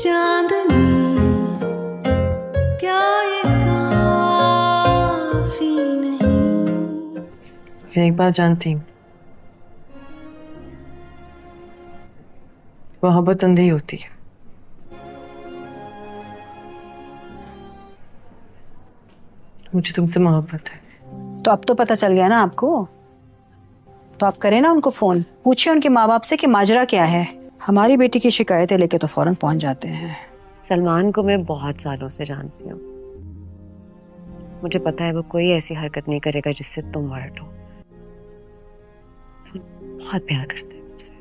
चांदनी क्या ये काफी नहीं। एक बात जानती हूँ, मोहब्बत अंधी होती है। मुझे तुमसे मोहब्बत है। तो अब तो पता चल गया ना आपको, तो आप करें ना उनको फोन, पूछिए उनके माँ बाप से कि माजरा क्या है। हमारी बेटी की शिकायतें लेके तो फौरन पहुंच जाते हैं। सलमान को मैं बहुत सालों से जानती हूँ। मुझे पता है वो कोई ऐसी हरकत नहीं करेगा जिससे तुम हर्ट हो। वो बहुत प्यार करता है मुझसे।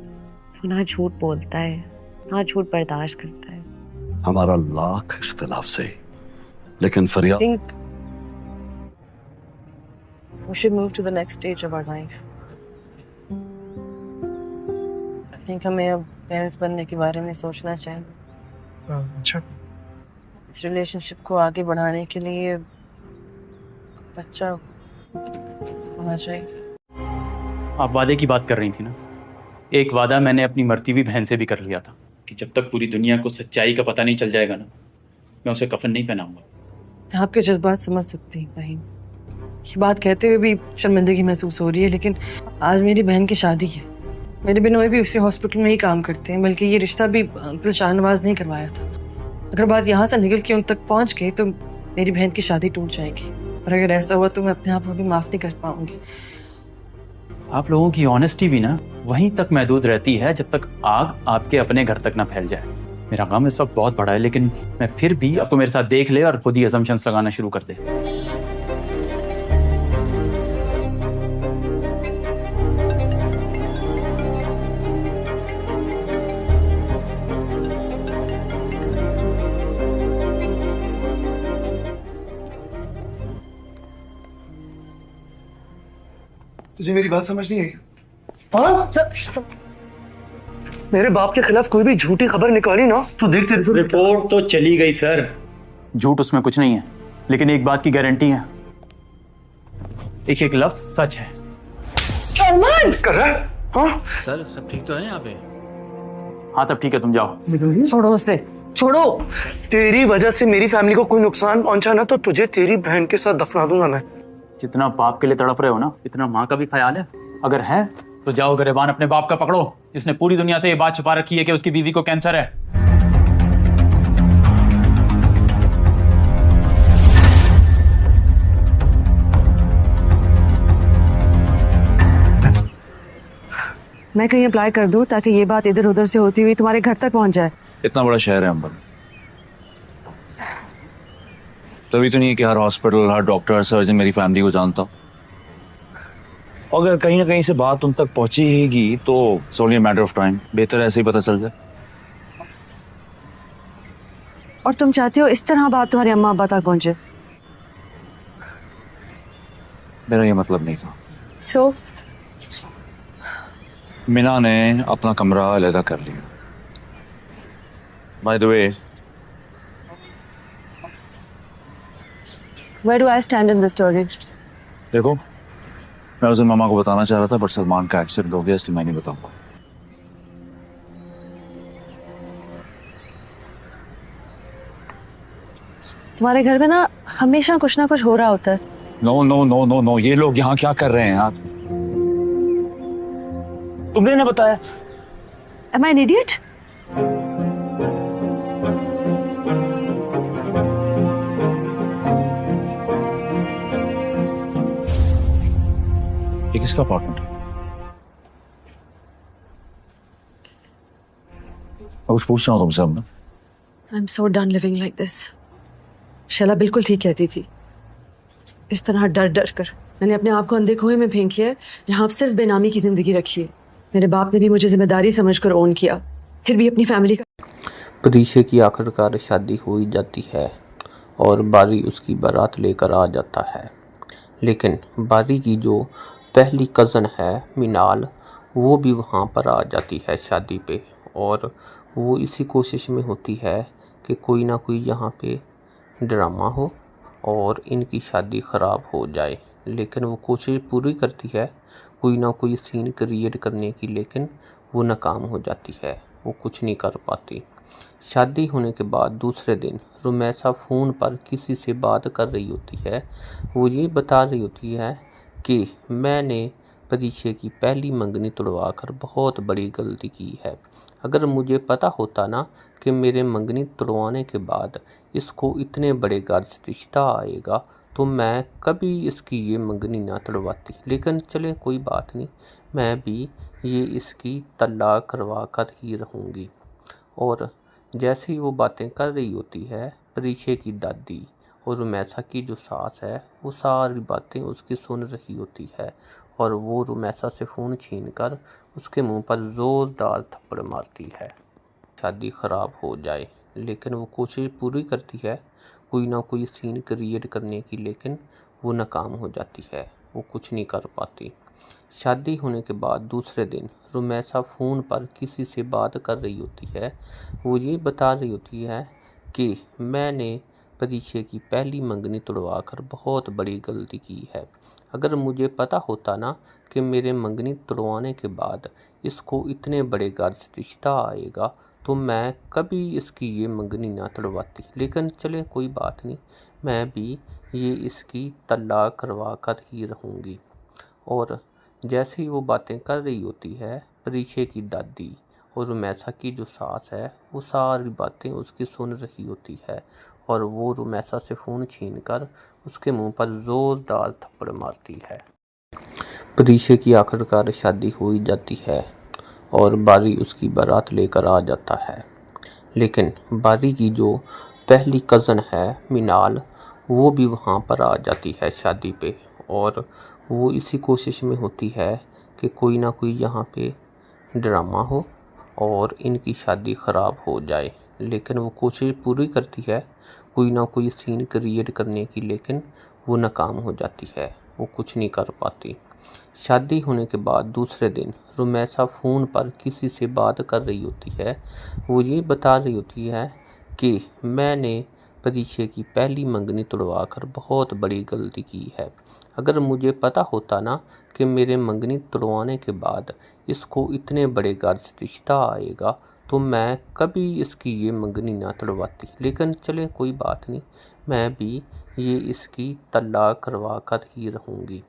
वो ना झूठ बोलता है, ना झूठ बर्दाश्त करता है। हमारा लाख इख्तिलाफ से, लेकिन फरियाद We should move to the next stage of our life. I think हमें अब पेरेंट्स बनने के बारे में सोचना चाहिए। अच्छा, इस रिलेशनशिप को आगे बढ़ाने के लिए बच्चा होना चाहिए। आप वादे की बात कर रही थी ना। एक वादा मैंने अपनी मरती हुई बहन से भी कर लिया था कि जब तक पूरी दुनिया को सच्चाई का पता नहीं चल जाएगा ना, मैं उसे कफन नहीं पहनाऊंगा। मैं आपके जज्बात समझ सकती हूँ कहीं। ये बात कहते हुए भी शर्मिंदगी महसूस हो रही है, लेकिन आज मेरी बहन की शादी है। मेरे बिनोई भी उसी हॉस्पिटल में ही काम करते हैं, बल्कि ये रिश्ता भी अंकल शाहनवाज ने करवाया था। अगर बात यहाँ से निकल के उन तक पहुँच गई तो मेरी बहन की शादी टूट जाएगी, और अगर ऐसा हुआ तो मैं अपने आप को भी माफ़ नहीं कर पाऊंगी। आप लोगों की ऑनेस्टी भी ना वहीं तक महदूद रहती है जब तक आग आपके अपने घर तक ना फैल जाए। मेरा गम इस वक्त बहुत बड़ा है, लेकिन मैं फिर भी आपको मेरे साथ देख ले और खुद ही असम्पशंस लगाना शुरू कर दे। तुझे मेरी बात समझ नहीं आई? हाँ? मेरे बाप के खिलाफ कोई भी झूठी खबर निकाली ना तो देखते। रिपोर्ट तो चली गई सर, झूठ उसमें कुछ नहीं है, लेकिन एक बात की गारंटी है, एक लफ्ज सच है। सलमान कर रहा है? हाँ? सर सब ठीक तो है यहाँ पे? हाँ सब ठीक है, तुम जाओ। छोड़ो उसे, छोड़ो। तेरी वजह से मेरी फैमिली को कोई नुकसान पहुंचा ना तो तुझे तेरी बहन के साथ दफना दूंगा मैं। जितना बाप के लिए तड़प रहे हो ना, इतना माँ का भी ख्याल है? अगर है तो जाओ गिरबान अपने बाप का पकड़ो, जिसने पूरी दुनिया से ये बात छुपा रखी है कि उसकी बीवी को कैंसर है। मैं कहीं अप्लाई कर दूं ताकि ये बात इधर उधर से होती हुई तुम्हारे घर तक पहुंच जाए। इतना बड़ा शहर है अंबर, तभी तो नहीं है कि हर हॉस्पिटल, हर डॉक्टर, हर सर्जन मेरी फैमिली को जानता हूँ। अगर कहीं ना कहीं से बात उन तक पहुंचेगी तो it's only a matter of time. बेहतर ऐसे ही पता चल जाए। और तुम चाहते हो इस तरह बात तुम्हारे अम्मा अब्बा तक पहुंचे? मेरा ये मतलब नहीं था। सो मीना ने अपना कमरा अलहदा कर लिया। By the way, where do I stand in the story? देखो मैं उस दिन मामा को बताना चाह रहा था, बट सलमान का एक्सीडेंट हो गया, इसलिए मैं नहीं बताऊंगा। तुम्हारे घर में ना हमेशा कुछ ना कुछ हो रहा होता है। No no no no no, ये लोग यहाँ क्या कर रहे हैं यार? तुमने ना बताया? Am I an idiot? ये किसका अपार्टमेंट है? मैं कुछ पूछ रहा हूँ तुमसे अब ना। I'm so done living like this. Shaila बिल्कुल ठीक कहती थी। इस तरह डर डर कर मैंने अपने आप को अंधे कुएं में फेंक लिया, जहाँ आप सिर्फ बेनामी की जिंदगी रखी है। मेरे बाप ने भी मुझे जिम्मेदारी समझकर ओन किया, फिर भी अपनी फैमिली का। प्रीशे की आखिरकार शादी हो ही जाती है और बारी उसकी बारात लेकर आ जाता है, लेकिन बारी की जो पहली कज़न है मिनाल, वो भी वहाँ पर आ जाती है शादी पे, और वो इसी कोशिश में होती है कि कोई ना कोई यहाँ पे ड्रामा हो और इनकी शादी ख़राब हो जाए। लेकिन वो कोशिश पूरी करती है कोई ना कोई सीन क्रिएट करने की, लेकिन वो नाकाम हो जाती है, वो कुछ नहीं कर पाती। शादी होने के बाद दूसरे दिन रुमैसा फ़ोन पर किसी से बात कर रही होती है। वो ये बता रही होती है कि मैंने परीक्षे की पहली मंगनी तुड़वा कर बहुत बड़ी गलती की है। अगर मुझे पता होता ना कि मेरे मंगनी तुड़वाने के बाद इसको इतने बड़े घर से रिश्ता आएगा तो मैं कभी इसकी ये मंगनी ना तुड़वाती। लेकिन चले कोई बात नहीं, मैं भी ये इसकी तलाक करवा कर ही रहूँगी। और जैसे ही वो बातें कर रही होती है, परीक्षे की दादी और रुमैसा की जो सास है वो सारी बातें उसकी सुन रही होती है और वो रुमैसा से फ़ोन छीनकर उसके मुंह पर ज़ोरदार थप्पड़ मारती है। शादी ख़राब हो जाए, लेकिन वो कोशिश पूरी करती है कोई ना कोई सीन क्रिएट करने की, लेकिन वो नाकाम हो जाती है। वो कुछ नहीं कर पाती। शादी होने के बाद दूसरे दिन रुमैसा फ़ोन पर किसी से बात कर रही होती है। वो ये बता रही होती है कि मैंने परीक्षे की पहली मंगनी तुड़वा कर बहुत बड़ी गलती की है। अगर मुझे पता होता ना कि मेरे मंगनी तुड़वाने के बाद इसको इतने बड़े घर से रिश्ता आएगा तो मैं कभी इसकी ये मंगनी ना तुड़वाती। लेकिन चले कोई बात नहीं, मैं भी ये इसकी तलाक करवा कर ही रहूँगी। और जैसे ही वो बातें कर रही होती है, परीक्षे की दादी और रुमैसा की जो सास है वो सारी बातें उसकी सुन रही होती है और वो रुमैसा से फ़ोन छीनकर उसके मुंह पर ज़ोरदार थप्पड़ मारती है। परीक्षे की आखिरकार शादी हो ही जाती है और बारी उसकी बारात लेकर आ जाता है। लेकिन बारी की जो पहली कज़न है मिनाल, वो भी वहाँ पर आ जाती है शादी पे और वो इसी कोशिश में होती है कि कोई ना कोई यहाँ पे ड्रामा हो और इनकी शादी ख़राब हो जाए। लेकिन वो कोशिश पूरी करती है कोई ना कोई सीन क्रिएट करने की, लेकिन वो नाकाम हो जाती है। वो कुछ नहीं कर पाती। शादी होने के बाद दूसरे दिन रुमैसा फ़ोन पर किसी से बात कर रही होती है। वो ये बता रही होती है कि मैंने परीक्षे की पहली मंगनी तुड़वा कर बहुत बड़ी गलती की है। अगर मुझे पता होता ना कि मेरे मंगनी तुड़वाने के बाद इसको इतने बड़े घर से रिश्ता आएगा तो मैं कभी इसकी ये मंगनी ना तुड़वाती। लेकिन चले कोई बात नहीं, मैं भी ये इसकी तलाक करवा कर ही रहूँगी।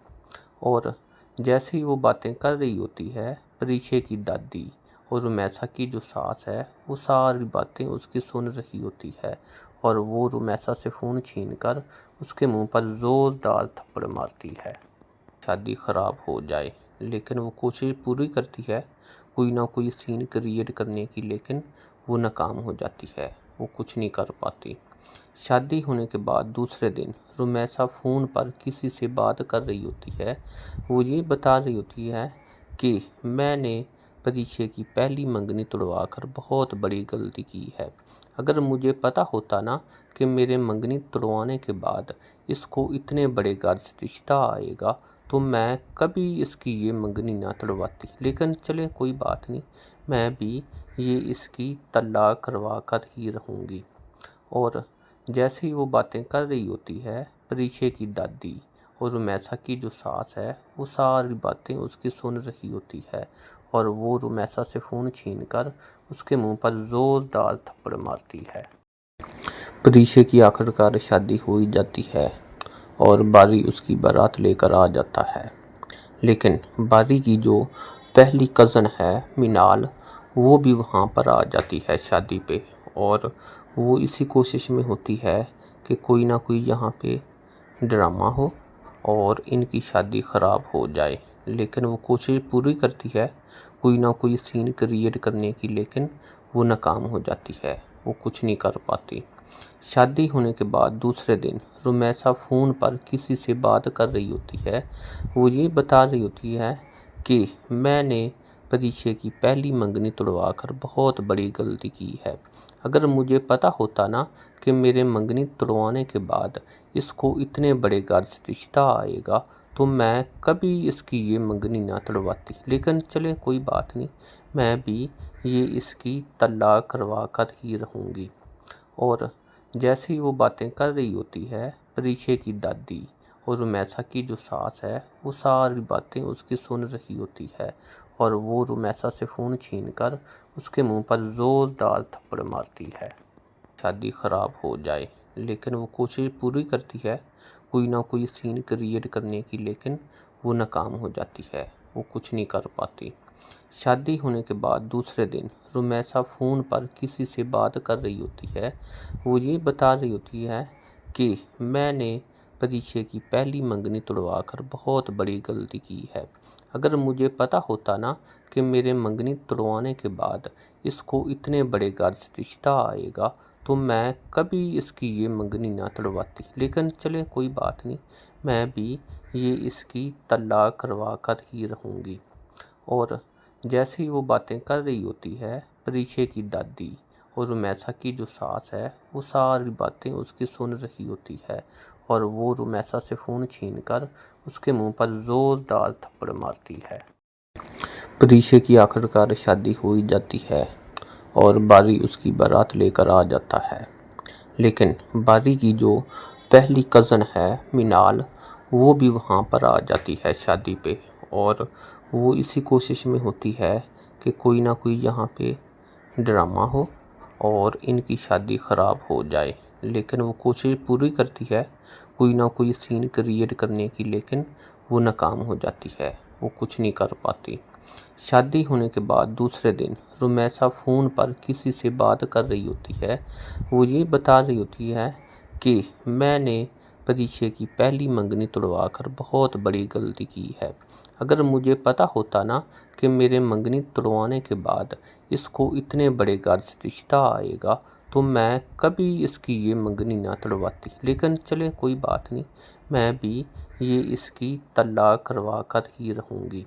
और जैसे ही वो बातें कर रही होती है, परीक्षे की दादी और रुमैसा की जो सास है वो सारी बातें उसकी सुन रही होती है और वो रुमैसा से फ़ोन छीनकर उसके मुंह पर ज़ोरदार थप्पड़ मारती है। शादी ख़राब हो जाए, लेकिन वो कोशिश पूरी करती है कोई ना कोई सीन क्रिएट करने की, लेकिन वो नाकाम हो जाती है। वो कुछ नहीं कर पाती। शादी होने के बाद दूसरे दिन रुमैसा फ़ोन पर किसी से बात कर रही होती है। वो ये बता रही होती है कि मैंने परीक्षे की पहली मंगनी तुड़वा कर बहुत बड़ी गलती की है। अगर मुझे पता होता ना कि मेरे मंगनी तुड़वाने के बाद इसको इतने बड़े घर से रिश्ता आएगा तो मैं कभी इसकी ये मंगनी ना तुड़वाती। लेकिन चले कोई बात नहीं, मैं भी ये इसकी तलाक करवा कर ही रहूँगी। और जैसे ही वो बातें कर रही होती है, परीक्षे की दादी और रुमैसा की जो सास है वो सारी बातें उसकी सुन रही होती है और वो रुमैसा से फ़ोन छीनकर उसके मुंह पर ज़ोरदार थप्पड़ मारती है। परीक्षे की आखिरकार शादी हो ही जाती है और बारी उसकी बारात लेकर आ जाता है। लेकिन बारी की जो पहली कज़न है मिनाल, वो भी वहाँ पर आ जाती है शादी पे और वो इसी कोशिश में होती है कि कोई ना कोई यहाँ पे ड्रामा हो और इनकी शादी ख़राब हो जाए। लेकिन वो कोशिश पूरी करती है कोई ना कोई सीन क्रिएट करने की, लेकिन वो नाकाम हो जाती है। वो कुछ नहीं कर पाती। शादी होने के बाद दूसरे दिन रुमैसा फ़ोन पर किसी से बात कर रही होती है। वो ये बता रही होती है कि मैंने परीक्षे की पहली मंगनी तुड़वा कर बहुत बड़ी गलती की है। अगर मुझे पता होता ना कि मेरे मंगनी तुड़वाने के बाद इसको इतने बड़े घर से रिश्ता आएगा तो मैं कभी इसकी ये मंगनी ना तुड़वाती। लेकिन चले कोई बात नहीं, मैं भी ये इसकी तलाक करवा कर ही रहूँगी। और जैसे ही वो बातें कर रही होती है, परीक्षे की दादी और रुमैसा की जो सास है वो सारी बातें उसकी सुन रही होती है और वो रुमैसा से फ़ोन छीनकर उसके मुंह पर ज़ोरदार थप्पड़ मारती है। शादी ख़राब हो जाए, लेकिन वो कोशिश पूरी करती है कोई ना कोई सीन क्रिएट करने की, लेकिन वो नाकाम हो जाती है। वो कुछ नहीं कर पाती। शादी होने के बाद दूसरे दिन रुमैसा फ़ोन पर किसी से बात कर रही होती है। वो ये बता रही होती है कि मैंने परीक्षे की पहली मंगनी तुड़वा कर बहुत बड़ी गलती की है। अगर मुझे पता होता ना कि मेरे मंगनी तुड़वाने के बाद इसको इतने बड़े घर से रिश्ता आएगा, तो मैं कभी इसकी ये मंगनी ना तुड़वाती। लेकिन चले कोई बात नहीं, मैं भी ये इसकी तलाक करवा कर ही रहूँगी। और जैसे ही वो बातें कर रही होती है, परीक्षे की दादी और रुमैसा की जो सास है, वो सारी बातें उसकी सुन रही होती है और वो रुमैसा से फ़ोन छीनकर उसके मुंह पर ज़ोरदार थप्पड़ मारती है। परीक्षे की आखिरकार शादी हो ही जाती है और बारी उसकी बारात लेकर आ जाता है। लेकिन बारी की जो पहली कज़न है मिनाल, वो भी वहाँ पर आ जाती है शादी पे, और वो इसी कोशिश में होती है कि कोई ना कोई यहाँ पे ड्रामा हो और इनकी शादी ख़राब हो जाए। लेकिन वो कोशिश पूरी करती है कोई ना कोई सीन क्रिएट करने की, लेकिन वो नाकाम हो जाती है। वो कुछ नहीं कर पाती। शादी होने के बाद दूसरे दिन रुमैसा फ़ोन पर किसी से बात कर रही होती है। वो ये बता रही होती है कि मैंने परीक्षे की पहली मंगनी तुड़वा कर बहुत बड़ी गलती की है। अगर मुझे पता होता ना कि मेरे मंगनी तुड़वाने के बाद इसको इतने बड़े घर से रिश्ता आएगा, तो मैं कभी इसकी ये मंगनी ना तुड़वाती। लेकिन चले कोई बात नहीं, मैं भी ये इसकी तलाक करवा कर ही रहूँगी।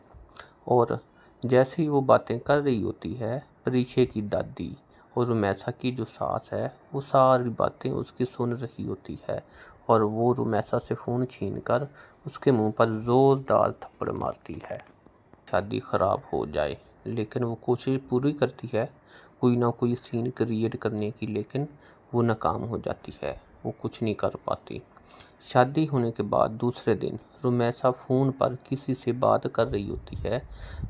और जैसे ही वो बातें कर रही होती है, परीक्षे की दादी और रुमैसा की जो सास है, वो सारी बातें उसकी सुन रही होती है और वो रुमैसा से फ़ोन छीनकर उसके मुंह पर ज़ोरदार थप्पड़ मारती है। शादी ख़राब हो जाए, लेकिन वो कोशिश पूरी करती है कोई ना कोई सीन क्रिएट करने की, लेकिन वो नाकाम हो जाती है। वो कुछ नहीं कर पाती। शादी होने के बाद दूसरे दिन रुमैसा फ़ोन पर किसी से बात कर रही होती है।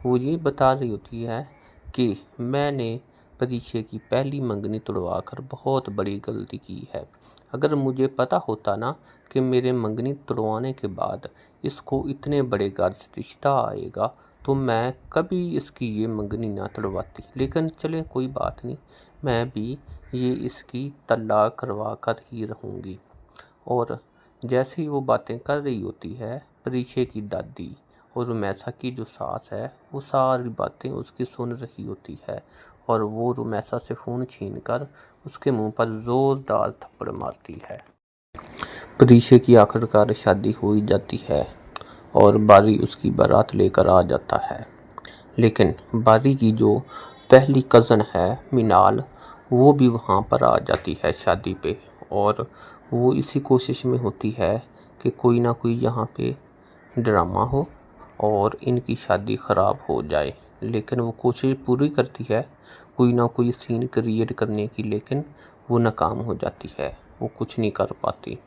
वो ये बता रही होती है कि मैंने परीक्षे की पहली मंगनी तुड़वा कर बहुत बड़ी गलती की है। अगर मुझे पता होता ना कि मेरे मंगनी तुड़वाने के बाद इसको इतने बड़े घर से रिश्ता आएगा, तो मैं कभी इसकी ये मंगनी ना तुड़वाती। लेकिन चले कोई बात नहीं, मैं भी ये इसकी तलाक करवा कर ही रहूँगी। और जैसे ही वो बातें कर रही होती है, परीक्षे की दादी और रुमैसा की जो सास है, वो सारी बातें उसकी सुन रही होती है और वो रुमैसा से फ़ोन छीनकर उसके मुंह पर ज़ोरदार थप्पड़ मारती है। परीक्षे की आखिरकार शादी हो ही जाती है और बारी उसकी बारात लेकर आ जाता है। लेकिन बारी की जो पहली कज़न है मिनाल, वो भी वहाँ पर आ जाती है शादी पे, और वो इसी कोशिश में होती है कि कोई ना कोई यहाँ पे ड्रामा हो और इनकी शादी ख़राब हो जाए। लेकिन वो कोशिश पूरी करती है कोई ना कोई सीन क्रिएट करने की, लेकिन वो नाकाम हो जाती है। वो कुछ नहीं कर पाती।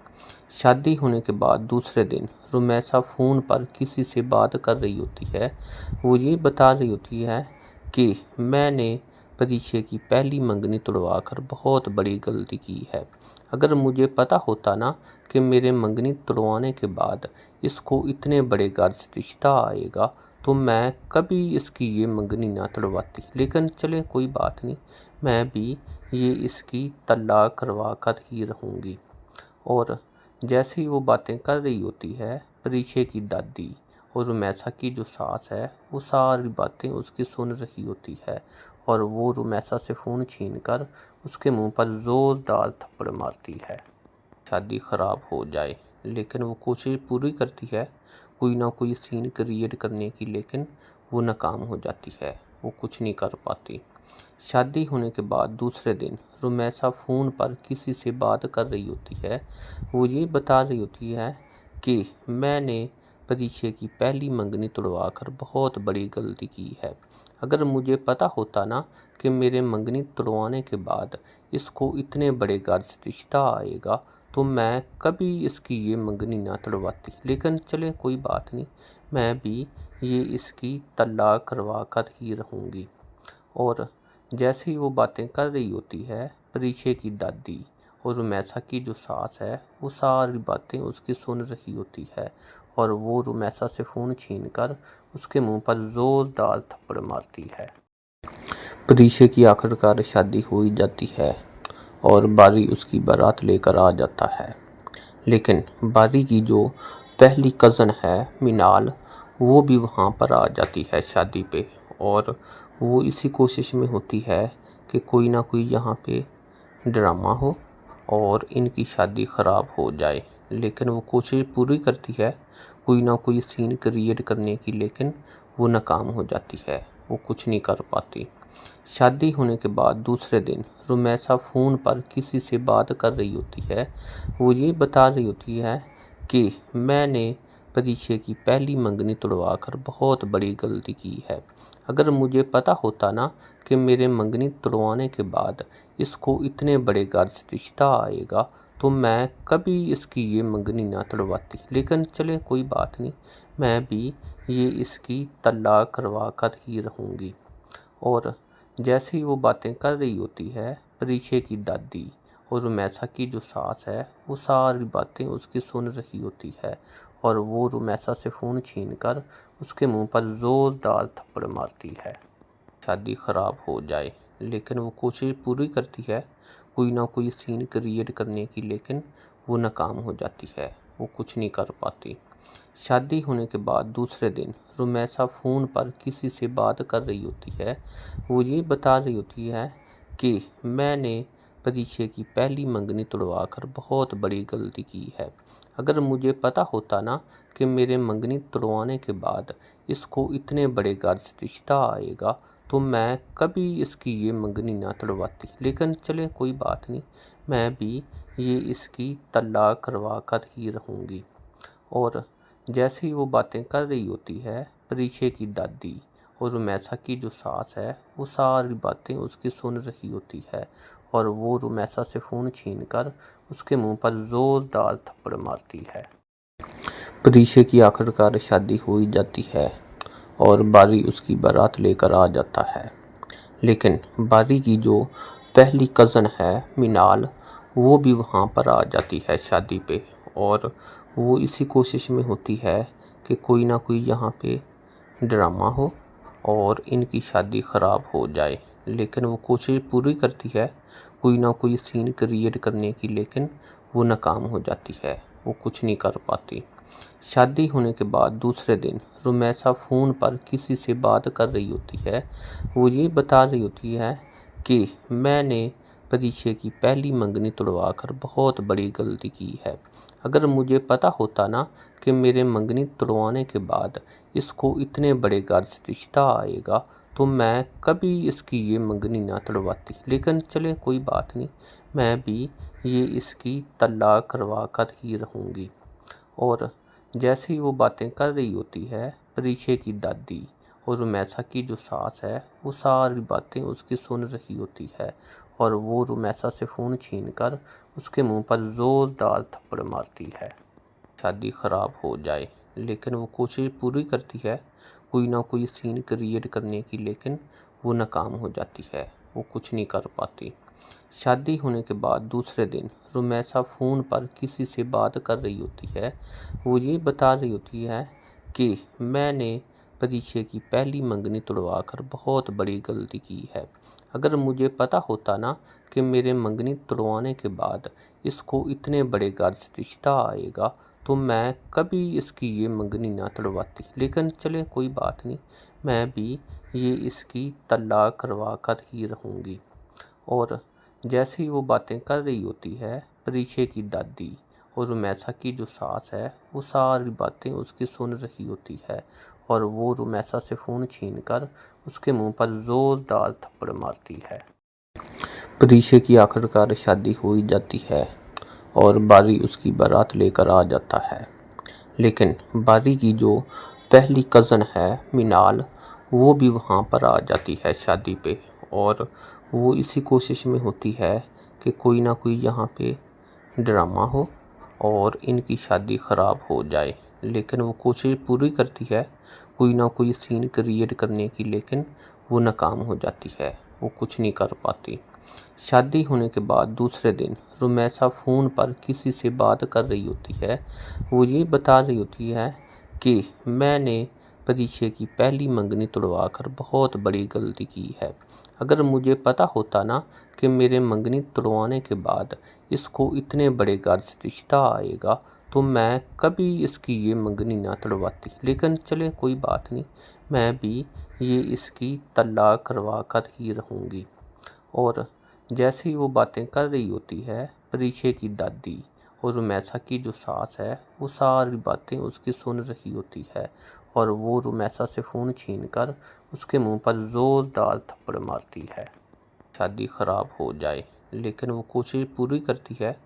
शादी होने के बाद दूसरे दिन रुमैसा फ़ोन पर किसी से बात कर रही होती है। वो ये बता रही होती है कि मैंने परीक्षे की पहली मंगनी तुड़वा कर बहुत बड़ी गलती की है। अगर मुझे पता होता ना कि मेरे मंगनी तुड़वाने के बाद इसको इतने बड़े घर से रिश्ता आएगा, तो मैं कभी इसकी ये मंगनी ना तुड़वाती। लेकिन चले कोई बात नहीं, मैं भी ये इसकी तलाक करवा कर ही रहूँगी। और जैसे ही वो बातें कर रही होती है, परीक्षे की दादी और रुमैसा की जो सास है, वो सारी बातें उसकी सुन रही होती है और वो रुमैसा से फ़ोन छीनकर उसके मुंह पर ज़ोरदार थप्पड़ मारती है। शादी ख़राब हो जाए, लेकिन वो कोशिश पूरी करती है कोई ना कोई सीन क्रिएट करने की, लेकिन वो नाकाम हो जाती है। वो कुछ नहीं कर पाती। शादी होने के बाद दूसरे दिन रुमैसा फ़ोन पर किसी से बात कर रही होती है। वो ये बता रही होती है कि मैंने परीक्षे की पहली मंगनी तुड़वा कर बहुत बड़ी गलती की है। अगर मुझे पता होता ना कि मेरे मंगनी तुड़वाने के बाद इसको इतने बड़े घर से रिश्ता आएगा, तो मैं कभी इसकी ये मंगनी ना तड़वाती। लेकिन चले कोई बात नहीं, मैं भी ये इसकी तलाक करवा कर ही रहूँगी। और जैसे ही वो बातें कर रही होती है, परीक्षे की दादी और रुमैसा की जो सास है वो सारी बातें उसकी सुन रही होती है और वो रुमैसा से फ़ोन छीनकर उसके मुंह पर ज़ोरदार थप्पड़ मारती है। परीक्षे की आखिरकार शादी हो ही जाती है और बारी उसकी बारात लेकर आ जाता है। लेकिन बारी की जो पहली कज़न है मिनाल, वो भी वहाँ पर आ जाती है शादी पे और वो इसी कोशिश में होती है कि कोई ना कोई यहाँ पे ड्रामा हो और इनकी शादी ख़राब हो जाए। लेकिन वो कोशिश पूरी करती है कोई ना कोई सीन क्रिएट करने की, लेकिन वो नाकाम हो जाती है, वो कुछ नहीं कर पाती। शादी होने के बाद दूसरे दिन रुमैसा फ़ोन पर किसी से बात कर रही होती है। वो ये बता रही होती है कि मैंने परीक्षे की पहली मंगनी तोड़वा कर बहुत बड़ी गलती की है। अगर मुझे पता होता ना कि मेरे मंगनी तोड़वाने के बाद इसको इतने बड़े घर से रिश्ता आएगा तो मैं कभी इसकी ये मंगनी ना तोड़वाती। लेकिन चले कोई बात नहीं, मैं भी ये इसकी तलाक करवा कर ही रहूँगी। और जैसे ही वो बातें कर रही होती है, परीक्षे की दादी और रुमैसा की जो सास है वो सारी बातें उसकी सुन रही होती है और वो रुमैसा से फ़ोन छीनकर उसके मुंह पर ज़ोरदार थप्पड़ मारती है। शादी ख़राब हो जाए, लेकिन वो कोशिश पूरी करती है कोई ना कोई सीन क्रिएट करने की, लेकिन वो नाकाम हो जाती है, वो कुछ नहीं कर पाती। शादी होने के बाद दूसरे दिन रुमैसा फ़ोन पर किसी से बात कर रही होती है। वो ये बता रही होती है कि मैंने परीक्षे की पहली मंगनी तोड़वा कर बहुत बड़ी गलती की है। अगर मुझे पता होता ना कि मेरे मंगनी तोड़वाने के बाद इसको इतने बड़े घर से रिश्ता आएगा तो मैं कभी इसकी ये मंगनी ना तोड़वाती। लेकिन चले कोई बात नहीं, मैं भी ये इसकी तलाक करवा कर ही रहूँगी। और जैसे ही वो बातें कर रही होती है, परीक्षे की दादी और रुमैसा की जो सास है वो सारी बातें उसकी सुन रही होती है और वो रुमैसा से फ़ोन छीनकर उसके मुंह पर ज़ोरदार थप्पड़ मारती है। परीक्षे की आखिरकार शादी हो ही जाती है और बारी उसकी बारात लेकर आ जाता है। लेकिन बारी की जो पहली कज़न है मिनाल, वो भी वहाँ पर आ जाती है शादी पे और वो इसी कोशिश में होती है कि कोई ना कोई यहाँ पे ड्रामा हो और इनकी शादी ख़राब हो जाए। लेकिन वो कोशिश पूरी करती है कोई ना कोई सीन क्रिएट करने की, लेकिन वो नाकाम हो जाती है, वो कुछ नहीं कर पाती। शादी होने के बाद दूसरे दिन रुमैसा फ़ोन पर किसी से बात कर रही होती है। वो ये बता रही होती है कि मैंने परीक्षे की पहली मंगनी तोड़वा कर बहुत बड़ी गलती की है। अगर मुझे पता होता ना कि मेरे मंगनी तोड़वाने के बाद इसको इतने बड़े घर से रिश्ता आएगा तो मैं कभी इसकी ये मंगनी ना तोड़वाती। लेकिन चले कोई बात नहीं, मैं भी ये इसकी तलाक करवा कर ही रहूँगी। और जैसे ही वो बातें कर रही होती है, परीक्षे की दादी और रुमैसा की जो सास है वो सारी बातें उसकी सुन रही होती है और वो रुमैसा से फ़ोन छीनकर उसके मुंह पर ज़ोरदार थप्पड़ मारती है। शादी ख़राब हो जाए, लेकिन वो कोशिश पूरी करती है कोई ना कोई सीन क्रिएट करने की, लेकिन वो नाकाम हो जाती है, वो कुछ नहीं कर पाती। शादी होने के बाद दूसरे दिन रुमैसा फ़ोन पर किसी से बात कर रही होती है। वो ये बता रही होती है कि मैंने परीक्षे की पहली मंगनी तोड़वा कर बहुत बड़ी गलती की है। अगर मुझे पता होता ना कि मेरे मंगनी तोड़वाने के बाद इसको इतने बड़े घर से रिश्ता आएगा तो मैं कभी इसकी ये मंगनी ना तोड़वाती। लेकिन चले कोई बात नहीं, मैं भी ये इसकी तलाक करवा कर ही रहूँगी। और जैसे ही वो बातें कर रही होती है, परीक्षे की दादी और रुमैसा की जो सास है वो सारी बातें उसकी सुन रही होती है और वो रुमैसा से फ़ोन छीनकर उसके मुंह पर ज़ोरदार थप्पड़ मारती है। परीक्षे की आखिरकार शादी हो ही जाती है और बारी उसकी बारात लेकर आ जाता है। लेकिन बारी की जो पहली कज़न है मिनाल, वो भी वहाँ पर आ जाती है शादी पे और वो इसी कोशिश में होती है कि कोई ना कोई यहाँ पे ड्रामा हो और इनकी शादी ख़राब हो जाए, लेकिन वो कोशिश पूरी करती है कोई ना कोई सीन क्रिएट करने की, लेकिन वो नाकाम हो जाती है। वो कुछ नहीं कर पाती। शादी होने के बाद दूसरे दिन रुमैसा फ़ोन पर किसी से बात कर रही होती है। वो ये बता रही होती है कि मैंने परीक्षे की पहली मंगनी तोड़वा कर बहुत बड़ी गलती की है। अगर मुझे पता होता ना कि मेरे मंगनी तोड़वाने के बाद इसको इतने बड़े घर से रिश्ता आएगा, तो मैं कभी इसकी ये मंगनी ना तोड़वाती। लेकिन चले कोई बात नहीं, मैं भी ये इसकी तलाक करवा कर ही रहूँगी। और जैसे ही वो बातें कर रही होती है, परीक्षे की दादी और रुमैसा की जो सास है, वो सारी बातें उसकी सुन रही होती है और वो रुमैसा से फ़ोन छीनकर उसके मुंह पर ज़ोरदार थप्पड़ मारती है। शादी ख़राब हो जाए, लेकिन वो कोशिश पूरी करती है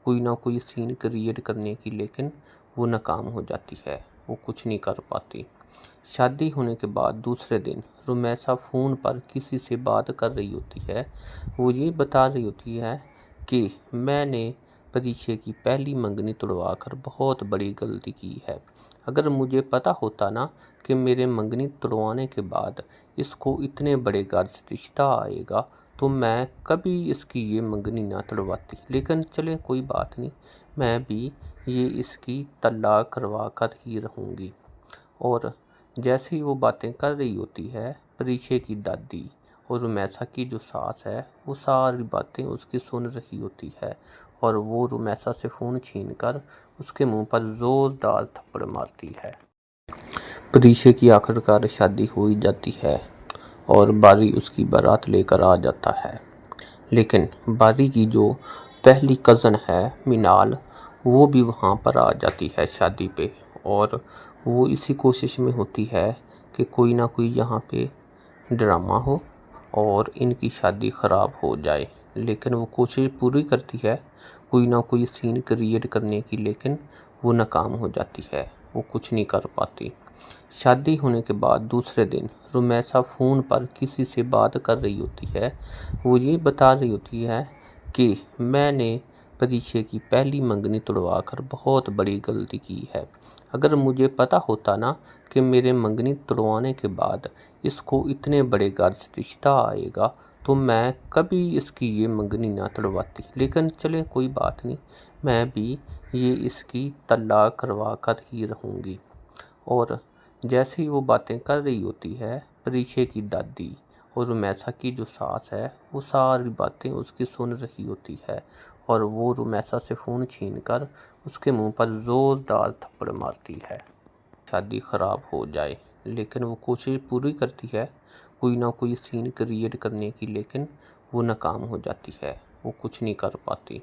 कोई ना कोई सीन क्रिएट करने की, लेकिन वो नाकाम हो जाती है। वो कुछ नहीं कर पाती। शादी होने के बाद दूसरे दिन रुमैसा फ़ोन पर किसी से बात कर रही होती है। वो ये बता रही होती है कि मैंने परीक्षे की पहली मंगनी तोड़वा कर बहुत बड़ी गलती की है। अगर मुझे पता होता ना कि मेरे मंगनी तोड़वाने के बाद इसको इतने बड़े घर से रिश्ता आएगा, तो मैं कभी इसकी ये मंगनी ना तोड़वाती। लेकिन चले कोई बात नहीं, मैं भी ये इसकी तलाक करवा कर ही रहूँगी। और जैसे ही वो बातें कर रही होती है, परीक्षे की दादी और रुमैसा की जो सास है, वो सारी बातें उसकी सुन रही होती है और वो रुमैसा से फ़ोन छीनकर उसके मुंह पर ज़ोरदार थप्पड़ मारती है। परीक्षे की आखिरकार शादी हो ही जाती है और बारी उसकी बारात लेकर आ जाता है। लेकिन बारी की जो पहली कज़न है मिनाल, वो भी वहाँ पर आ जाती है शादी पे, और वो इसी कोशिश में होती है कि कोई ना कोई यहाँ पे ड्रामा हो और इनकी शादी ख़राब हो जाए। लेकिन वो कोशिश पूरी करती है कोई ना कोई सीन क्रिएट करने की, लेकिन वो नाकाम हो जाती है। वो कुछ नहीं कर पाती। शादी होने के बाद दूसरे दिन रुमैसा फ़ोन पर किसी से बात कर रही होती है। वो ये बता रही होती है कि मैंने परीक्षे की पहली मंगनी तोड़वा कर बहुत बड़ी गलती की है। अगर मुझे पता होता ना कि मेरे मंगनी तोड़वाने के बाद इसको इतने बड़े घर से रिश्ता आएगा, तो मैं कभी इसकी ये मंगनी ना तोड़वाती। लेकिन चले कोई बात नहीं, मैं भी ये इसकी तलाक करवा कर ही रहूँगी। और जैसे ही वो बातें कर रही होती है, परीक्षे की दादी और रुमैसा की जो सास है, वो सारी बातें उसकी सुन रही होती है और वो रुमैसा से फ़ोन छीनकर उसके मुंह पर ज़ोरदार थप्पड़ मारती है। शादी ख़राब हो जाए, लेकिन वो कोशिश पूरी करती है कोई ना कोई सीन क्रिएट करने की, लेकिन वो नाकाम हो जाती है। वो कुछ नहीं कर पाती।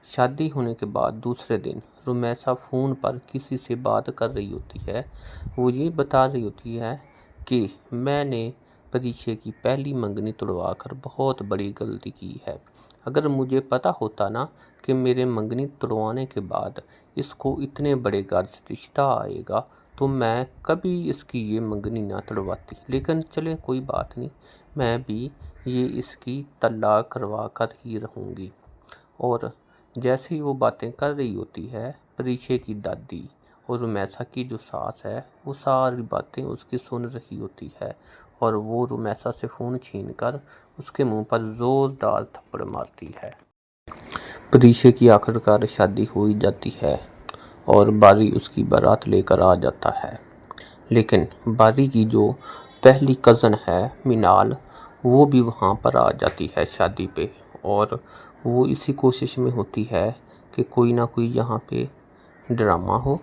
शादी होने के बाद दूसरे दिन रुमैसा फ़ोन पर किसी से बात कर रही होती है। वो ये बता रही होती है कि मैंने परीक्षे की पहली मंगनी तोड़वा कर बहुत बड़ी गलती की है। अगर मुझे पता होता ना कि मेरे मंगनी तोड़वाने के बाद इसको इतने बड़े घर से रिश्ता आएगा, तो मैं कभी इसकी ये मंगनी ना तोड़वाती। लेकिन चले कोई बात नहीं, मैं भी ये इसकी तलाक करवा कर ही रहूँगी। और जैसे ही वो बातें कर रही होती है, परीक्षे की दादी और रुमैसा की जो सास है, वो सारी बातें उसकी सुन रही होती है और वो रुमैसा से फ़ोन छीनकर उसके मुंह पर ज़ोरदार थप्पड़ मारती है। परीक्षे की आखिरकार शादी हो ही जाती है और बारी उसकी बारात लेकर आ जाता है। लेकिन बारी की जो पहली कज़न है मिनाल, वो भी वहाँ पर आ जाती है शादी पे, और वो इसी कोशिश में होती है कि कोई ना कोई यहाँ पे ड्रामा हो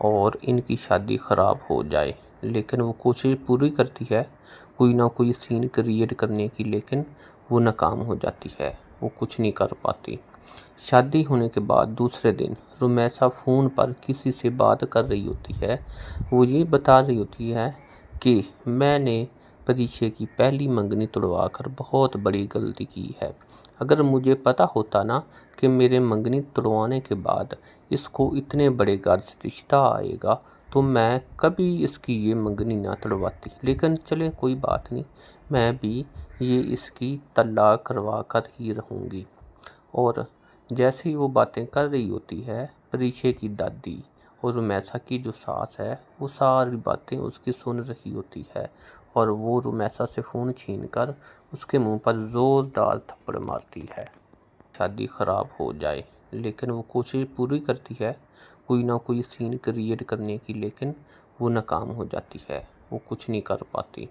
और इनकी शादी ख़राब हो जाए। लेकिन वो कोशिश पूरी करती है कोई ना कोई सीन क्रिएट करने की, लेकिन वो नाकाम हो जाती है। वो कुछ नहीं कर पाती। शादी होने के बाद दूसरे दिन रुमैसा फ़ोन पर किसी से बात कर रही होती है। वो ये बता रही होती है कि मैंने परीक्षे की पहली मंगनी तोड़वा कर बहुत बड़ी गलती की है। अगर मुझे पता होता ना कि मेरे मंगनी तोड़वाने के बाद इसको इतने बड़े घर से रिश्ता आएगा, तो मैं कभी इसकी ये मंगनी ना तोड़वाती। लेकिन चले कोई बात नहीं, मैं भी ये इसकी तलाक करवा कर ही रहूँगी। और जैसे ही वो बातें कर रही होती है, परीक्षे की दादी और रुमैसा की जो सास है वो सारी बातें उसकी सुन रही होती है और वो रुमैसा से फ़ोन छीनकर उसके मुंह पर ज़ोरदार थप्पड़ मारती है। शादी ख़राब हो जाए, लेकिन वो कोशिश पूरी करती है कोई ना कोई सीन क्रिएट करने की, लेकिन वो नाकाम हो जाती है। वो कुछ नहीं कर पाती।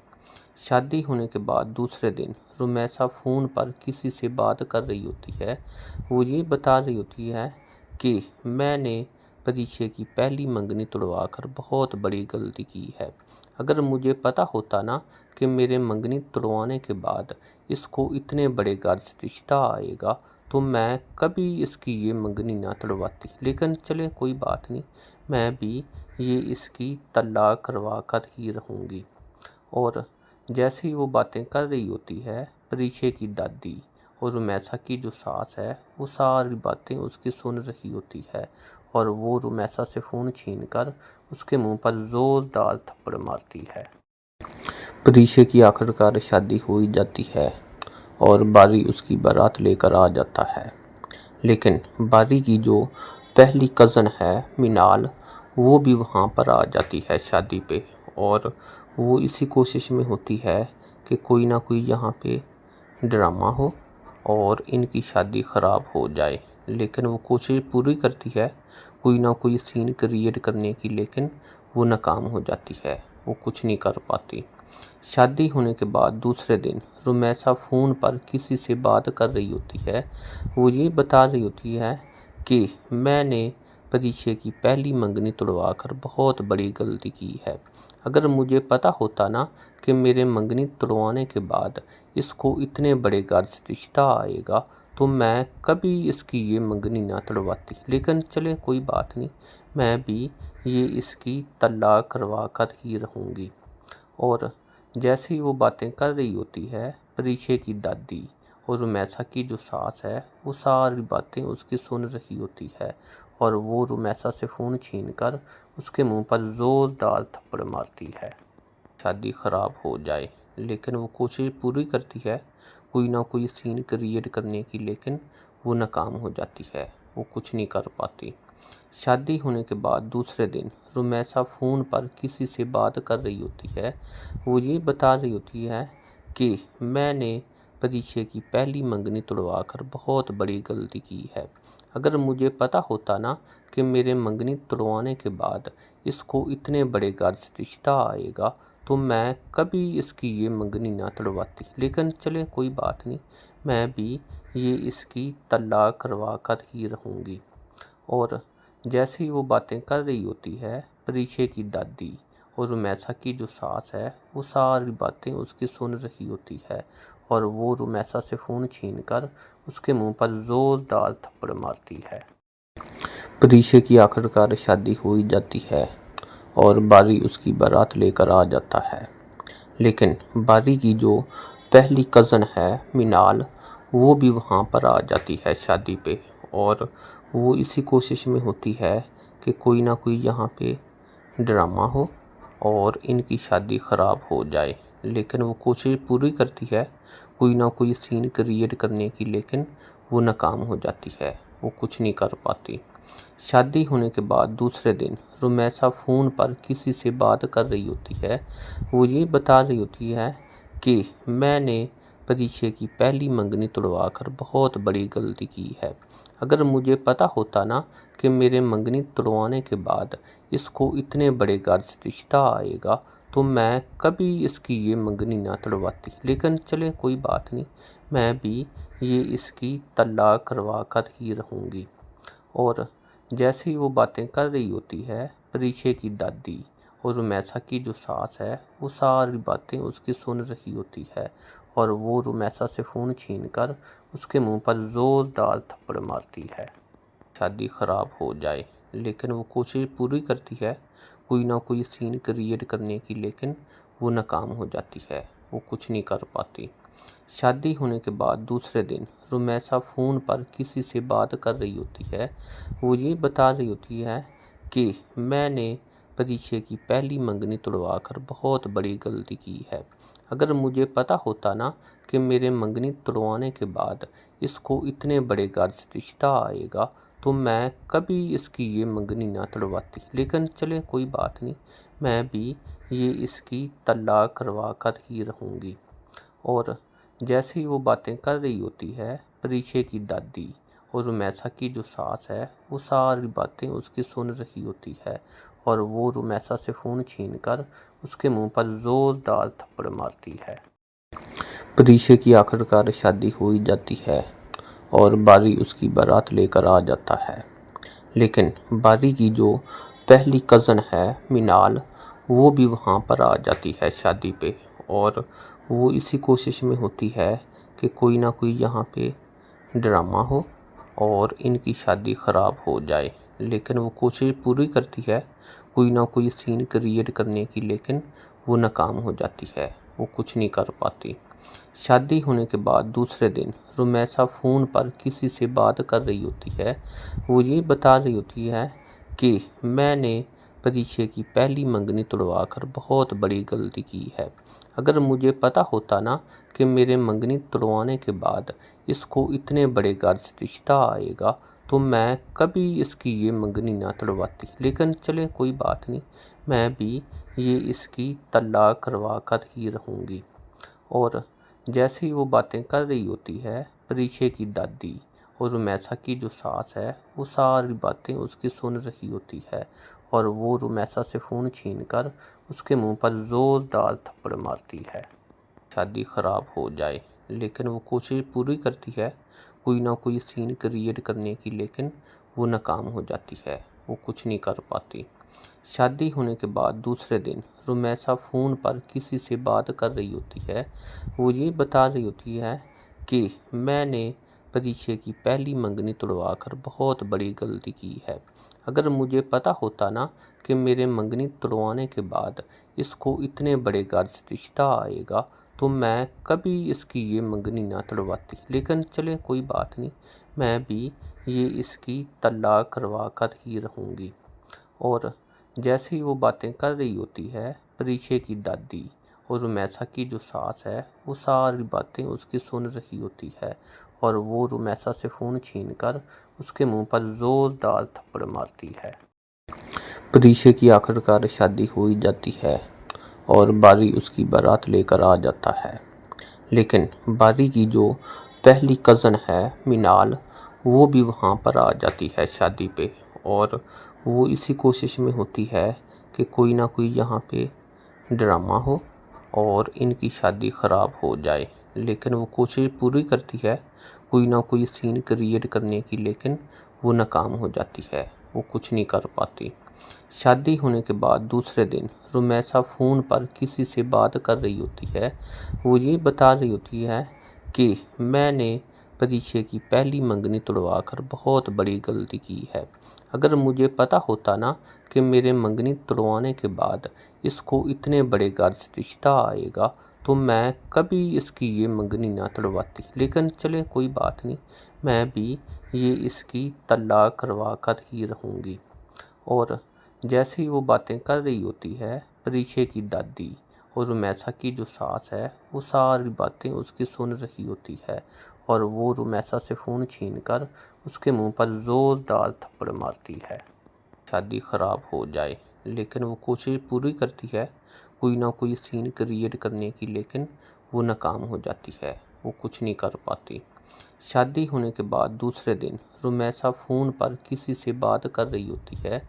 शादी होने के बाद दूसरे दिन रुमैसा फ़ोन पर किसी से बात कर रही होती है। वो ये बता रही होती है कि मैंने परीक्षे की पहली मंगनी तुड़वा कर बहुत बड़ी गलती की है। अगर मुझे पता होता ना कि मेरे मंगनी तुड़वाने के बाद इसको इतने बड़े घर से रिश्ता आएगा तो मैं कभी इसकी ये मंगनी ना तुड़वाती। लेकिन चले कोई बात नहीं, मैं भी ये इसकी तलाक करवा कर ही रहूँगी। और जैसे ही वो बातें कर रही होती है, परीक्षे की दादी और रुमैसा की जो सास है वो सारी बातें उसकी सुन रही होती है और वो रुमैसा से फ़ोन छीनकर उसके मुंह पर ज़ोरदार थप्पड़ मारती है। परीक्षे की आखिरकार शादी हो ही जाती है और बारी उसकी बारात लेकर आ जाता है। लेकिन बारी की जो पहली कज़न है मिनाल, वो भी वहाँ पर आ जाती है शादी पे और वो इसी कोशिश में होती है कि कोई ना कोई यहाँ पे ड्रामा हो और इनकी शादी ख़राब हो जाए। लेकिन वो कोशिश पूरी करती है कोई ना कोई सीन क्रिएट करने की, लेकिन वो नाकाम हो जाती है। वो कुछ नहीं कर पाती। शादी होने के बाद दूसरे दिन रुमैसा फ़ोन पर किसी से बात कर रही होती है। वो ये बता रही होती है कि मैंने परीक्षे की पहली मंगनी तुड़वा कर बहुत बड़ी गलती की है। अगर मुझे पता होता ना कि मेरे मंगनी तुड़वाने के बाद इसको इतने बड़े घर से रिश्ता आएगा तो मैं कभी इसकी ये मंगनी ना तुड़वाती। लेकिन चले कोई बात नहीं, मैं भी ये इसकी तलाक करवा कर ही रहूँगी। और जैसे ही वो बातें कर रही होती है, परीक्षे की दादी और रुमैसा की जो सास है वो सारी बातें उसकी सुन रही होती है और वो रुमैसा से फ़ोन छीनकर उसके मुंह पर ज़ोरदार थप्पड़ मारती है। शादी ख़राब हो जाए, लेकिन वो कोशिश पूरी करती है कोई ना कोई सीन क्रिएट करने की, लेकिन वो नाकाम हो जाती है। वो कुछ नहीं कर पाती। शादी होने के बाद दूसरे दिन रुमैसा फ़ोन पर किसी से बात कर रही होती है। वो ये बता रही होती है कि मैंने परीक्षे की पहली मंगनी तुड़वा कर बहुत बड़ी गलती की है। अगर मुझे पता होता ना कि मेरे मंगनी तुड़वाने के बाद इसको इतने बड़े घर से रिश्ता आएगा तो मैं कभी इसकी ये मंगनी ना तुड़वाती। लेकिन चले कोई बात नहीं, मैं भी ये इसकी तलाक करवा कर ही रहूँगी। और जैसे ही वो बातें कर रही होती है, परीक्षे की दादी और रुमैसा की जो सास है वो सारी बातें उसकी सुन रही होती है और वो रुमैसा से फ़ोन छीनकर उसके मुंह पर ज़ोरदार थप्पड़ मारती है। परीक्षे की आखिरकार शादी हो ही जाती है और बारी उसकी बारात लेकर आ जाता है। लेकिन बारी की जो पहली कज़न है मिनाल, वो भी वहाँ पर आ जाती है शादी पे और वो इसी कोशिश में होती है कि कोई ना कोई यहाँ पे ड्रामा हो और इनकी शादी ख़राब हो जाए। लेकिन वो कोशिश पूरी करती है कोई ना कोई सीन क्रिएट करने की, लेकिन वो नाकाम हो जाती है। वो कुछ नहीं कर पाती। शादी होने के बाद दूसरे दिन रुमैसा फ़ोन पर किसी से बात कर रही होती है। वो ये बता रही होती है कि मैंने परीक्षे की पहली मंगनी तुड़वा कर बहुत बड़ी गलती की है। अगर मुझे पता होता ना कि मेरे मंगनी तुड़वाने के बाद इसको इतने बड़े घर से रिश्ता आएगा तो मैं कभी इसकी ये मंगनी ना तुड़वाती। लेकिन चले कोई बात नहीं, मैं भी ये इसकी तलाक करवा कर ही रहूँगी। और जैसे ही वो बातें कर रही होती है, परीक्षे की दादी और रुमैसा की जो सास है वो सारी बातें उसकी सुन रही होती है और वो रुमैसा से फ़ोन छीनकर उसके मुंह पर ज़ोरदार थप्पड़ मारती है। शादी ख़राब हो जाए, लेकिन वो कोशिश पूरी करती है कोई ना कोई सीन क्रिएट करने की, लेकिन वो नाकाम हो जाती है। वो कुछ नहीं कर पाती। शादी होने के बाद दूसरे दिन रुमैसा फ़ोन पर किसी से बात कर रही होती है। वो ये बता रही होती है कि मैंने परीक्षे की पहली मंगनी तुड़वा कर बहुत बड़ी गलती की है। अगर मुझे पता होता ना कि मेरे मंगनी तुड़वाने के बाद इसको इतने बड़े घर से रिश्ता आएगा तो मैं कभी इसकी ये मंगनी ना तुड़वाती। लेकिन चले कोई बात नहीं, मैं भी ये इसकी तलाक करवा कर ही रहूँगी। और जैसे ही वो बातें कर रही होती है, परीछे की दादी और रुमैसा की जो सास है वो सारी बातें उसकी सुन रही होती है और वो रुमैसा से फ़ोन छीनकर उसके मुंह पर ज़ोरदार थप्पड़ मारती है। परीछे की आखिरकार शादी हो ही जाती है और बारी उसकी बारात लेकर आ जाता है। लेकिन बारी की जो पहली कज़न है मिनाल, वो भी वहाँ पर आ जाती है शादी पे और वो इसी कोशिश में होती है कि कोई ना कोई यहाँ पे ड्रामा हो और इनकी शादी ख़राब हो जाए। लेकिन वो कोशिश पूरी करती है कोई ना कोई सीन क्रिएट करने की, लेकिन वो नाकाम हो जाती है, वो कुछ नहीं कर पाती। शादी होने के बाद दूसरे दिन रुमैसा फ़ोन पर किसी से बात कर रही होती है। वो ये बता रही होती है कि मैंने परीछे की पहली मंगनी तुड़वा कर बहुत बड़ी गलती की है। अगर मुझे पता होता ना कि मेरे मंगनी तुड़वाने के बाद इसको इतने बड़े घर से रिश्ता आएगा तो मैं कभी इसकी ये मंगनी ना तुड़वाती। लेकिन चले कोई बात नहीं, मैं भी ये इसकी तलाक करवा कर ही रहूँगी। और जैसे ही वो बातें कर रही होती है, परीछे की दादी और रुमैसा की जो सास है वो सारी बातें उसकी सुन रही होती है और वो रुमैसा से फ़ोन छीनकर उसके मुंह पर ज़ोरदार थप्पड़ मारती है। शादी ख़राब हो जाए, लेकिन वो कोशिश पूरी करती है कोई ना कोई सीन क्रिएट करने की, लेकिन वो नाकाम हो जाती है, वो कुछ नहीं कर पाती। शादी होने के बाद दूसरे दिन रुमैसा फ़ोन पर किसी से बात कर रही होती है। वो ये बता रही होती है कि मैंने परीछे की पहली मंगनी तुड़वा कर बहुत बड़ी गलती की है। अगर मुझे पता होता ना कि मेरे मंगनी तुड़वाने के बाद इसको इतने बड़े घर से रिश्ता आएगा तो मैं कभी इसकी ये मंगनी ना तुड़वाती। लेकिन चले कोई बात नहीं, मैं भी ये इसकी तलाक करवा कर ही रहूँगी। और जैसे ही वो बातें कर रही होती है, परीछे की दादी और रुमैसा की जो सास है वो सारी बातें उसकी सुन रही होती है और वो रुमैसा से फ़ोन छीनकर उसके मुंह पर ज़ोरदार थप्पड़ मारती है। परीछे की आखिरकार शादी हो ही जाती है और बारी उसकी बारात लेकर आ जाता है। लेकिन बारी की जो पहली कज़न है मिनाल, वो भी वहाँ पर आ जाती है शादी पे और वो इसी कोशिश में होती है कि कोई ना कोई यहाँ पे ड्रामा हो और इनकी शादी ख़राब हो जाए। लेकिन वो कोशिश पूरी करती है कोई ना कोई सीन क्रिएट करने की, लेकिन वो नाकाम हो जाती है, वो कुछ नहीं कर पाती। शादी होने के बाद दूसरे दिन रुमैसा फ़ोन पर किसी से बात कर रही होती है। वो ये बता रही होती है कि मैंने परीछे की पहली मंगनी तुड़वा कर बहुत बड़ी गलती की है। अगर मुझे पता होता ना कि मेरे मंगनी तुड़वाने के बाद इसको इतने बड़े घर से रिश्ता आएगा तो मैं कभी इसकी ये मंगनी ना तुड़वाती। लेकिन चले कोई बात नहीं, मैं भी ये इसकी तलाक करवा कर ही रहूँगी। और जैसे ही वो बातें कर रही होती है, परीछे की दादी और रुमैसा की जो सास है वो सारी बातें उसकी सुन रही होती है और वो रुमैसा से फ़ोन छीनकर उसके मुंह पर ज़ोरदार थप्पड़ मारती है। शादी ख़राब हो जाए, लेकिन वो कोशिश पूरी करती है कोई ना कोई सीन क्रिएट करने की, लेकिन वो नाकाम हो जाती है, वो कुछ नहीं कर पाती। शादी होने के बाद दूसरे दिन रुमैसा फ़ोन पर किसी से बात कर रही होती है।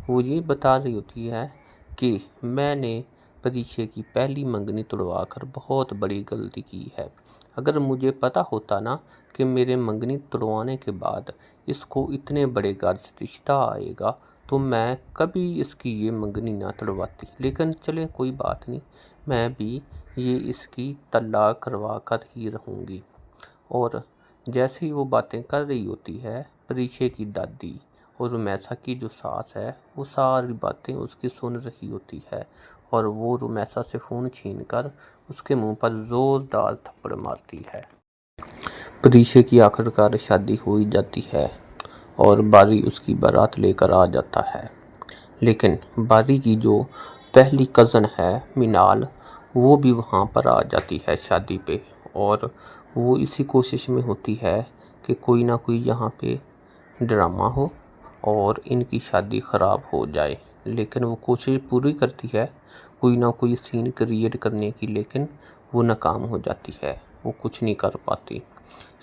वो ये बता रही होती है कि मैंने परीछे की पहली मंगनी तुड़वा कर बहुत बड़ी गलती की है। अगर मुझे पता होता ना कि मेरे मंगनी तुड़वाने के बाद इसको इतने बड़े घर से रिश्ता आएगा तो मैं कभी इसकी ये मंगनी ना तुड़वाती। लेकिन चले कोई बात नहीं, मैं भी ये इसकी तलाक करवा कर ही रहूँगी। और जैसे ही वो बातें कर रही होती है, परीछे की दादी और रुमैसा की जो सास है वो सारी बातें उसकी सुन रही होती है और वो रुमैसा से फ़ोन छीनकर उसके मुंह पर ज़ोरदार थप्पड़ मारती है। परीछे की आखिरकार शादी हो ही जाती है और बारी उसकी बारात लेकर आ जाता है। लेकिन बारी की जो पहली कज़न है मिनाल, वो भी वहाँ पर आ जाती है शादी पे, और वो इसी कोशिश में होती है कि कोई ना कोई यहाँ पे ड्रामा हो और इनकी शादी ख़राब हो जाए। लेकिन वो कोशिश पूरी करती है कोई ना कोई सीन क्रिएट करने की, लेकिन वो नाकाम हो जाती है, वो कुछ नहीं कर पाती।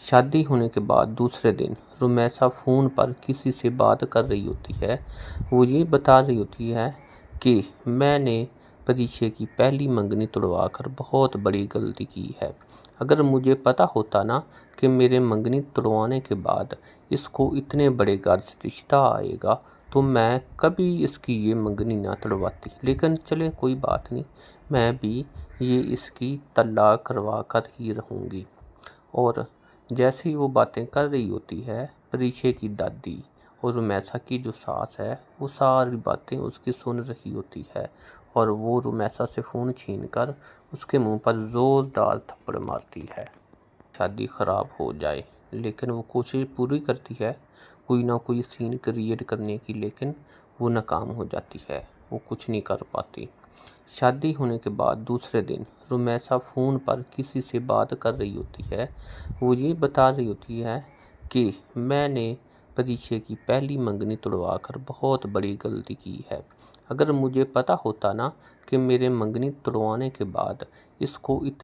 शादी होने के बाद दूसरे दिन रुमैसा फ़ोन पर किसी से बात कर रही होती है। वो ये बता रही होती है कि मैंने परीक्षे की पहली मंगनी तोड़वा कर बहुत बड़ी गलती की है। अगर मुझे पता होता ना कि मेरे मंगनी तोड़वाने के बाद इसको इतने बड़े घर से रिश्ता आएगा तो मैं कभी इसकी ये मंगनी ना तोड़वाती। लेकिन चले कोई बात नहीं, मैं भी ये इसकी तलाक करवा कर ही रहूँगी। और जैसे ही वो बातें कर रही होती है, परीक्षे की दादी और रुमैसा की जो सास है वो सारी बातें उसकी सुन रही होती है, और वो रुमैसा से फ़ोन छीनकर उसके मुंह पर ज़ोरदार थप्पड़ मारती है शादी ख़राब हो जाए। लेकिन वो कोशिश पूरी करती है कोई ना कोई सीन क्रिएट करने की, लेकिन वो नाकाम हो जाती है, वो कुछ नहीं कर पाती। शादी होने के बाद दूसरे दिन रुमैसा फ़ोन पर किसी से बात कर रही होती है। वो ये बता रही होती है कि मैंने परीक्षे की पहली मंगनी तोड़वा कर बहुत बड़ी गलती की है। अगर मुझे पता होता ना कि मेरे मंगनी तोड़वाने के बाद इसको